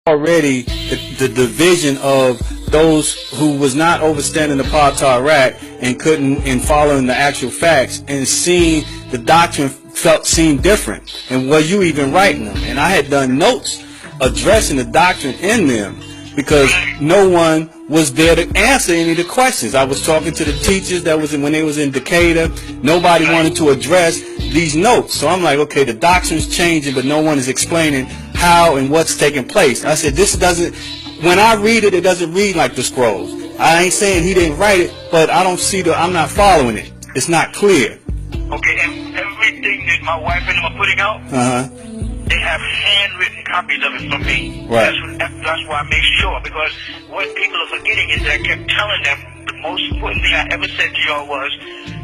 already the division of those who was not understanding the Paa Taraqs and couldn't in following the actual facts and seeing the doctrine seemed different, and were you even writing them? And I had done notes addressing the doctrine in them because no one was there to answer any of the questions. I was talking to the teachers that was when they was in Decatur. Nobody wanted to address these notes. So I'm like, okay, the doctrine's changing, but no one is explaining how and what's taking place. I said, this doesn't, when I read it, it doesn't read like the scrolls. I ain't saying he didn't write it, but I don't see I'm not following it. It's not clear. Okay, and everything that my wife and them are putting out, they have handwritten copies of it from me. Right. That's why I make sure, because what people are forgetting is that I kept telling them the most important thing I ever said to y'all was,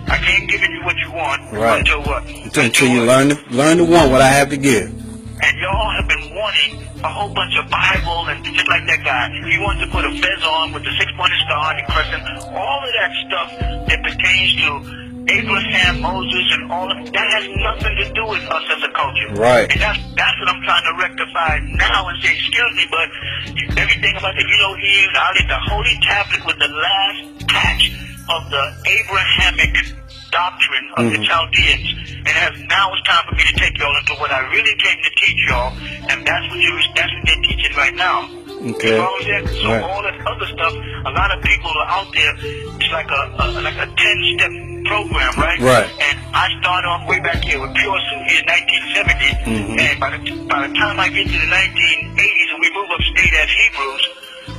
I can't give you what you want until what? Until you learn to want what I have to give. And y'all have been wanting a whole bunch of Bible and just like that guy. He wants to put a fez on with the 6-pointed star and the crescent. All of that stuff that pertains to Abraham, Moses, and all of that has nothing to do with us as a culture. Right. And that's what I'm trying to rectify now and say, excuse me, but everything about the Elohim, the holy tablet was the last patch of the Abrahamic doctrine of the Chaldeans. And now it's time for me to take y'all into what I really came to teach y'all, and that's what they're teaching right now. Okay. So all that other stuff, a lot of people are out there. It's like a 10-step program, right? Right. And I started off way back here with Pure Sufi in 1970, and by the time I get to the 1980s and we move upstate as Hebrews,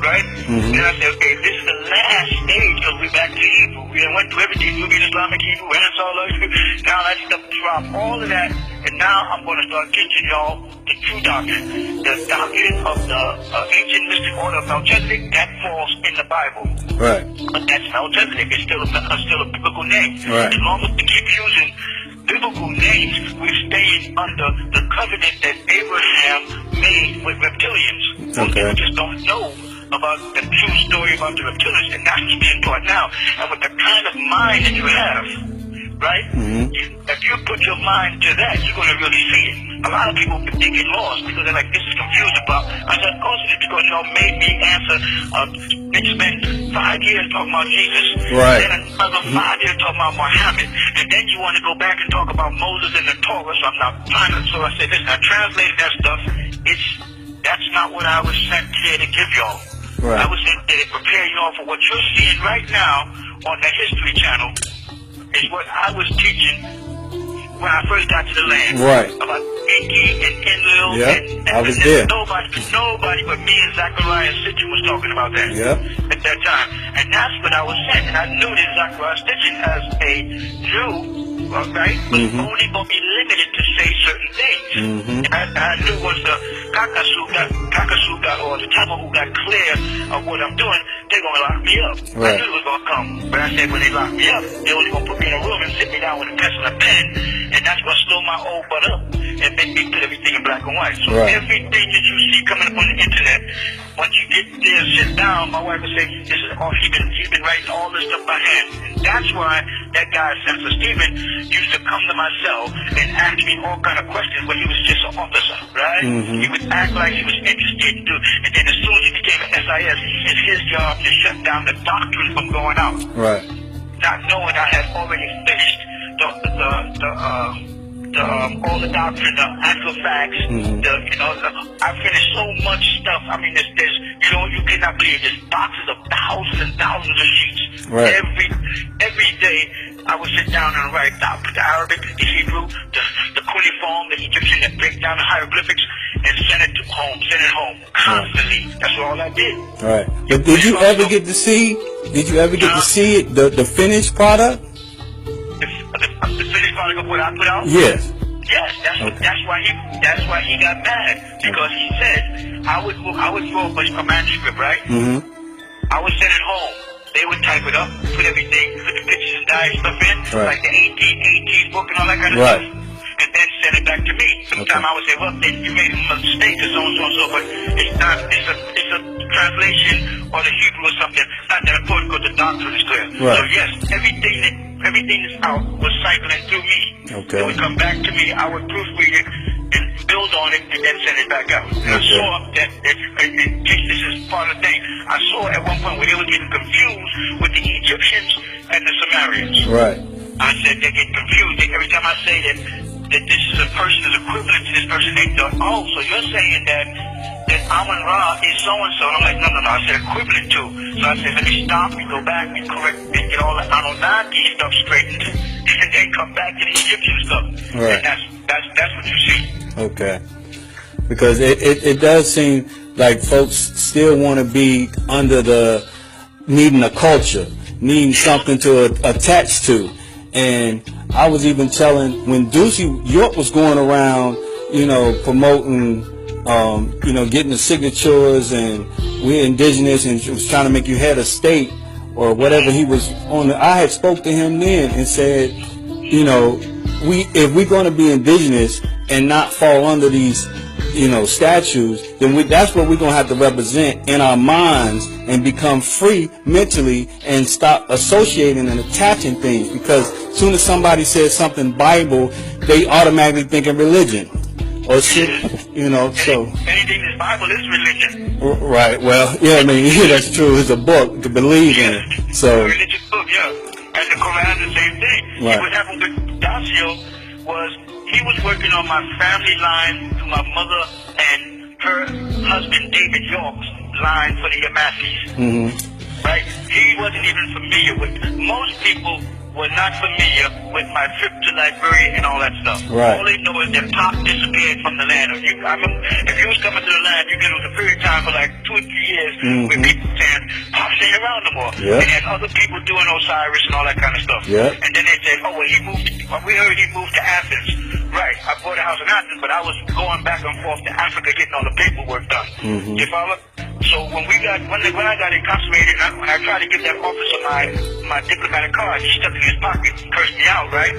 right? Then I said, okay, this is the last stage because we're back to Hebrew. We went through everything, Nubian, Islamic, Hebrew, Renaissance, now that stuff drop all of that, and now I'm going to start teaching y'all the true doctrine, the doctrine of the ancient mystic order of Melchizedek that falls in the Bible. Right. But that's Melchizedek. It's still a biblical name. Right. As long as we keep using biblical names, we're staying under the covenant that Abraham made with reptilians. Most people just don't know about the true story about the reptilians, and that's what's being taught now. And with the kind of mind that you have, right? If you put your mind to that, you're going to really see it. A lot of people they get lost because they're like, this is confused about. I said, of course it's because y'all made me answer. They spent 5 years talking about Jesus, right? Then another 5 years talking about Muhammad, and then you want to go back and talk about Moses and the Torah. So I'm not trying to. So I said, listen, I translated that stuff. That's not what I was sent here to give y'all. Right. I was sent there to prepare y'all for what you're seeing right now on the History Channel. Is what I was teaching when I first got to the land. Right. About Inky and Enlil. Yeah, I was there. Nobody but me and Zachariah Sitchin was talking about that. Yeah. At that time. And that's what I was saying. And I knew that Zachariah Sitchin as a Jew, right, was only going to be limited to say certain things. And I knew once the Kakasu got, or the Tabahu got clear of what I'm doing, they're going to lock me up. Right. I knew it was going to come. But I said when they lock me up, they're only going to put me in a room and sit me down with a pencil and a pen, and that's going to slow my old butt up and make me put everything in black and white. So everything that you see coming up on the internet, once you get there, sit down, my wife would say, this is all, he's been writing all this stuff by hand. And that's why that guy, Senator Stephen, used to come to my cell and ask me all kind of questions when he was just an officer, right? He would act like he was interested in doing, and then as soon as he became an SIS, it's his job to shut down the doctrine from going out. Right. Not knowing I had already finished all the doctrine, the actual facts, I finished so much stuff. I mean, there's you cannot believe there's boxes of thousands and thousands of sheets. Right. Every day I would sit down and write the Arabic, the Hebrew, the cuneiform, the Egyptian, and break down the hieroglyphics and send it home constantly. That's all I did. Right. But did you ever get to see? Did you ever get to see it, the finished product? The finished product of what I put out? Yes. Yes, that's why he got mad, because he said I would throw a manuscript, right? I would send it home. They would type it up, put everything, put the pictures and diary stuff in, like the 1818 book and all that kind of stuff, and then send it back to me. Sometimes I would say, well, you made a mistake or so and so and so, but it's not. It's a translation or the Hebrew or something. Not that important because the doctrine is clear. Right. So yes, everything that's out was cycling through me. Okay. It would come back to me. I would proofread it and build on it and then send it back out. And I saw that part of the thing. I saw at one point where they were getting confused with the Egyptians and the Sumerians. Right. I said they get confused. Every time I say that this is a person is equivalent to this person, they thought, oh, so you're saying that Amun Ra is so and so. And I'm like, no. I said equivalent to. So I said, let me stop and go back and correct and get all the Anunnaki stuff straightened, and then come back to the Egyptian stuff. Right. And that's what you see. Okay. Because it does seem like folks still want to be under the needing a culture, needing something to attach to. And I was even telling when York was going around, promoting, getting the signatures, and we're indigenous, and was trying to make you head of state or whatever he was on. I had spoke to him then and said, if we're going to be indigenous and not fall under these statues, then that's what we're going to have to represent in our minds and become free mentally and stop associating and attaching things, because as soon as somebody says something Bible, they automatically think of religion or shit, so anything that's Bible is religion. Right. Well, yeah, I mean, that's true. It's a book to believe in. So a religious book, yeah. And the Quran, the same thing. Right. What happened with Dacio was he was working on my family line through my mother and her husband David York's line for the Yamasis. Mm-hmm. Right? He wasn't even familiar with. Most people were not familiar with my trip to Liberia and all that stuff. Right. All they know is that Pop disappeared from the land. I remember, if you was coming to the land, you get a period of time for like 2 or 3 years with people saying, Pop's ain't around no more. Yep. And then other people doing Osiris and all that kind of stuff. Yep. And then they said, oh, well, we heard he moved to Athens. Right, I bought a house in Athens, but I was going back and forth to Africa getting all the paperwork done. Mm-hmm. You follow? So when I got incarcerated, I tried to get that officer my diplomatic card. He stuck it in his pocket, cursed me out, right?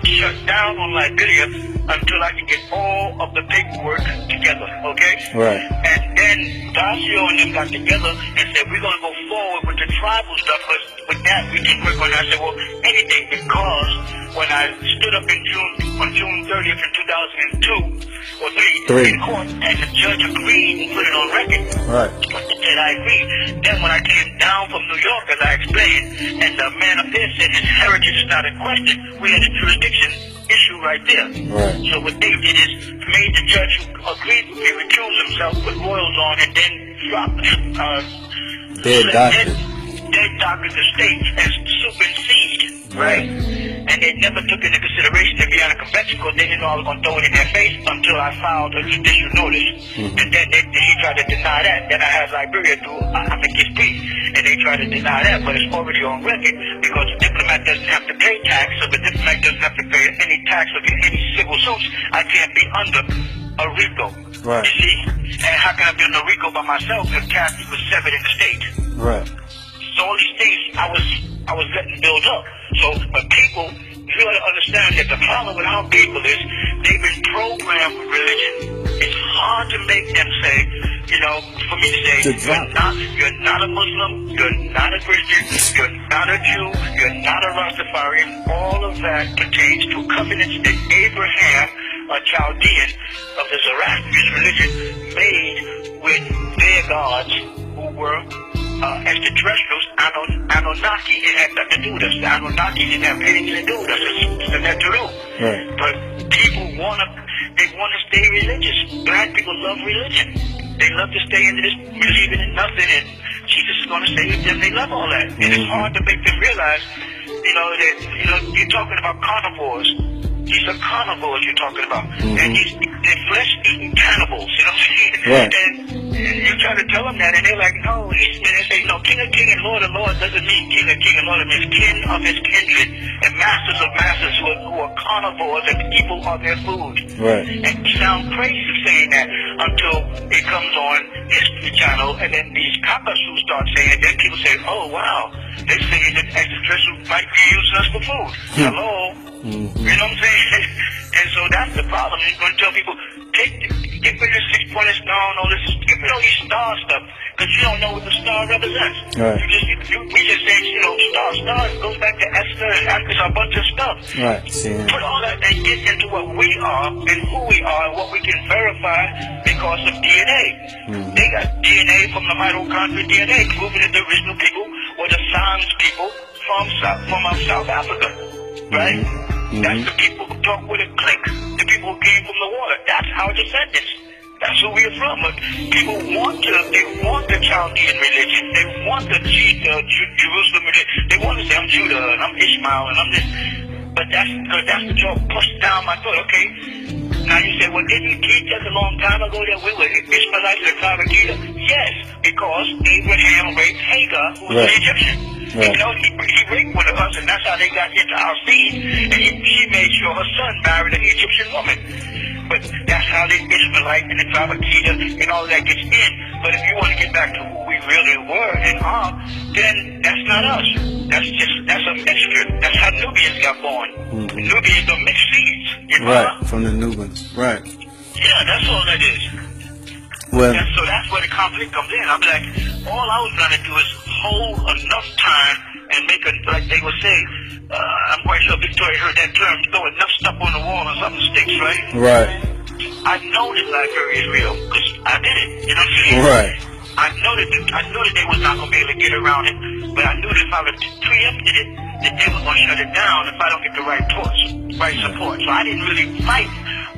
Shut down on Liberia until I could get all of the paperwork together, okay? Right. And then Dacio and them got together and said, we're going to go forward with the tribal stuff, but with that we can work on that. I said, well, anything, because when I stood up on June 30th in 2002, or 3, in court, and the judge agreed and put it on record. Right. And I agreed. Then when I came down from New York, as I explained, and the man up there said his heritage is not in question, we had a jurisdiction issue right there. Right. So what they did is made the judge who agreed with me recuse himself, put royals on, and then dropped dead doctors the state as supersede, right? And they never took into consideration the Vienna Convention, because they didn't know I was going to throw it in their face until I filed a judicial notice. And then he tried to deny that. Then I had Liberia do amicus brief, and they tried to deny that, but it's already on record, because the diplomat doesn't have to pay tax, so the diplomat doesn't have to pay any tax or get any civil suits. I can't be under a RICO. Right. You see? And how can I be under a RICO by myself if Kathy was severed in the state? Right. So all these things I was letting build up. So but people, you gotta understand that the problem with our people is they've been programmed with religion. It's hard to make them say, for me to say, you're not a Muslim, you're not a Christian, you're not a Jew, you're not a Rastafarian. All of that pertains to covenants that Abraham, a Chaldean of the Zoroastrian religion, made with their gods who were extraterrestrials. Anunnaki didn't have nothing to do with us. The Anunnaki didn't have anything to do with us. It's the Neteru. Right. But people want to stay religious. Black people love religion. They love to stay into this, believing in nothing, and Jesus is going to save them. They love all that. And it's hard to make them realize, that you're talking about carnivores. These are carnivores you're talking about. And they're flesh-eating cannibals, you know what I'm saying? Right. And you try to tell them that, and they're like, no. And they say, no, King of King and Lord of Lord doesn't mean King of King and Lord. It means kin of his kindred and masters of masters who are carnivores, and evil are their food. Right. And you sound crazy saying that until it comes on History Channel, and then these cockatoos start saying it. Then people say, oh, wow, they're saying that extraterrestrials might be using us for food. Hello? You know what I'm saying? And so that's the problem. You're going to tell people, get rid of this 6-pointed stone, all this, get rid of all these star stuff. because you don't know what the star represents. Right. We just say, you know, star goes back to Esther and Africa, a bunch of stuff. Right. See. Put all that and get into what we are and who we are and what we can verify because of DNA. They got DNA from the mitochondrial DNA proving that the original people were the Sans people from South Africa. Right? That's the people who talk with a click. The people who came from the water. That's our descendants. That's who we are from. But people want the Chaldean religion. They want the Jerusalem religion. They want to say, I'm Judah and I'm Ishmael and I'm this. But that's what y'all pushed down my thought. Okay. Now you say, well, didn't you teach us a long time ago that we were Ishmaelites and Taraqs? Yes, because Abraham raped Hagar, who was an Egyptian. Right. You know, he raped one of us, and that's how they got into our seed. And she made sure her son married an Egyptian woman. But that's how the Ishmaelite and the Taraqs and all that gets in. But if you want to get back to who we really were and are, then that's not us. That's a mixture. That's how Nubians got born. Nubians are mixed seeds. You know? Right, from the Nubians. Right. Yeah, that's all that is. Well, so that's where the conflict comes in. I'm like, all I was going to do is hold enough time and make it, like they would say, I'm quite sure Victoria heard that term, throw enough stuff on the wall and something sticks, right? Right. I know this library is real because I did it. You know what I'm saying? Right. I know that they was not going to be able to get around it, but I knew that if I would preempted it, that they were going to shut it down if I don't get the right support. So I didn't really fight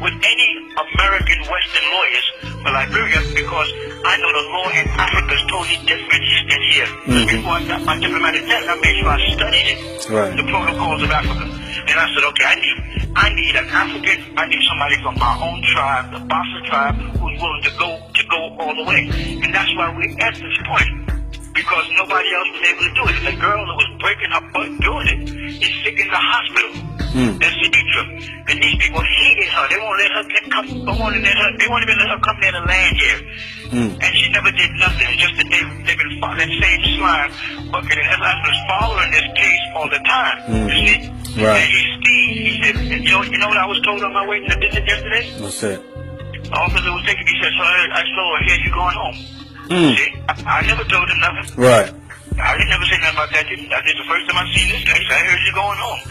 with any American Western lawyers for Liberia because I know the law in Africa is totally different than here. Before I got my diplomatic test, I made sure I studied it, the protocols of Africa. And I said, okay, I need an African, I need somebody from my own tribe, the Bassa tribe, who's willing to go all the way. And that's why we're at this point. Because nobody else was able to do it. The girl that was breaking her butt doing it is sick in the hospital. That's the truth. And these people hated her. They won't let her come. They won't even let her come there to land here. And she never did nothing. It's just that they've been following that same slime bucket. And her husband was following this case all the time. You see? Right. And he said, you know what I was told on my way to the visit yesterday? What's that? The officer was taking me. He said, so I saw her here. You going home? See, I never told him nothing. Right. I didn't never say nothing about that. That is the first time I've seen this case. I heard you going home.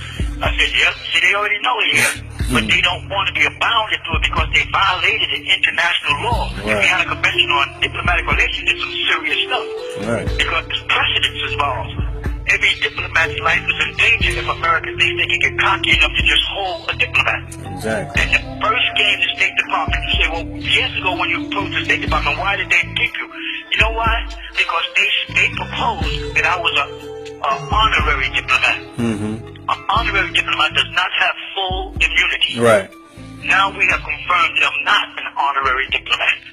I said, yep. See, they already know it here. But they don't want to be abounded to it because they violated the international law. Right. If we had a convention on diplomatic relations, it's some serious stuff. Right. Because there's precedents involved. Every diplomat's life is in danger if America thinks they can get cocky enough to just hold a diplomat. Exactly. And the first game the State Department, you say, well, years ago when you approached the State Department, why did they keep you? You know why? Because they proposed that I was an honorary diplomat. An honorary diplomat does not have full immunity. Right. Now we have confirmed that I'm not an honorary diplomat.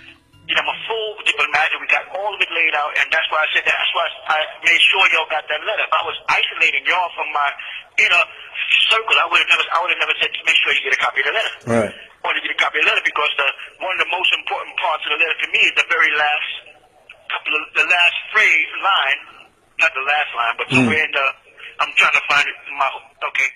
I'm a full diplomat, and we got all of it laid out, and that's why I said that. That's why I made sure y'all got that letter. If I was isolating y'all from my inner circle, I would have never said to make sure you get a copy of the letter. Right. I want to get a copy of the letter because one of the most important parts of the letter to me is the very last line, not the last line, but somewhere in the, I'm trying to find it in my, okay.